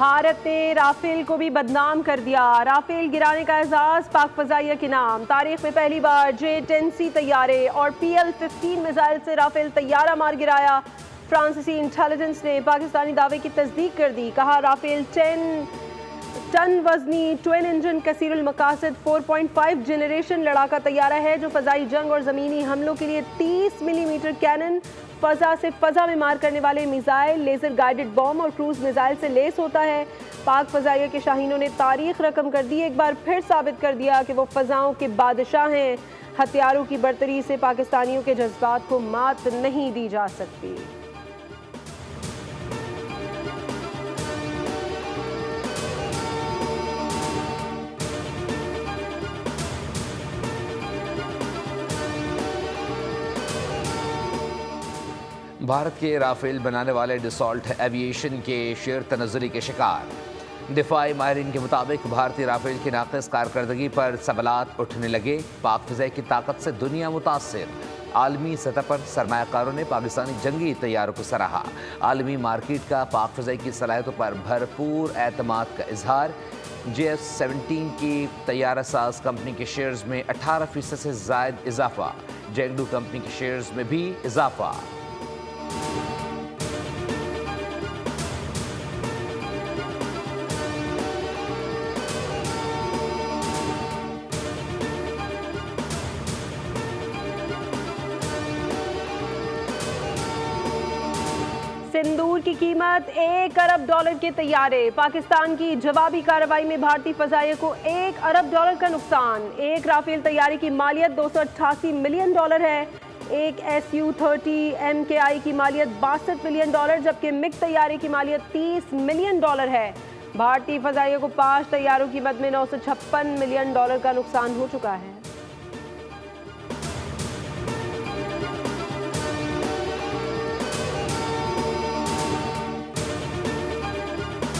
भारत ने राफेल को भी बदनाम कर दिया। राफेल गिराने का एजाज पाक फजाइया के नाम। तारीख में पहली बार J-10C तैयारे और PL-15 मिसाइल से राफेल तैयारा मार गिराया। फ्रांसीसी इंटेलिजेंस ने पाकिस्तानी दावे की तस्दीक कर दी। कहा राफेल 10 टन वजनी ट्विन इंजन कसीरुल मकासद 4.5 जनरेशन लड़ाका तैयारा है जो फजाई जंग और ज़मीनी हमलों के लिए 30 मिलीमीटर कैनन, फ़ज़ा से फ़ज़ा में मार करने वाले मिसाइल, लेज़र गाइडेड बॉम्ब और क्रूज़ मिसाइल से लेस होता है। पाक फ़ज़ाइया के शाहीनों ने तारीख रकम कर दी। एक बार फिर साबित कर दिया कि वो फ़ज़ाओं के बादशाह हैं। हथियारों की बर्तरी से पाकिस्तानियों के जज्बात को मात नहीं दी जा सकती। भारत के राफेल बनाने वाले डिसॉल्ट एविएशन के शेर तनज़्ज़ुली के शिकार। दिफाई माहिरीन के मुताबिक भारतीय राफेल की नाक़िस कारकर्दगी पर सवालात उठने लगे। पाक फ़िज़ाई की ताकत से दुनिया मुतासिर। आलमी सतह पर सरमायाकारों ने पाकिस्तानी जंगी तैयारों को सराहा। आलमी मार्केट का पाक फ़िज़ाई की सलाहियतों पर भरपूर एतमाद का इजहार। JF-17 की तैयारा साज कंपनी के शेयर्स में 18% से ज़ायद इजाफा। जेंगडू कंपनी के शेयर्स में भी इजाफा। सिंदूर की कीमत $1 अरब के तैयारे। पाकिस्तान की जवाबी कार्रवाई में भारतीय फजाइया को $1 अरब का नुकसान। एक राफेल तैयारी की मालियत $288 मिलियन है। एक Su-30 MKI की मालियत $62 मिलियन, जबकि मिग तैयारे की मालियत $30 मिलियन है। भारतीय फजाइया को 5 तैयारों की मद में $956 मिलियन का नुकसान हो चुका है।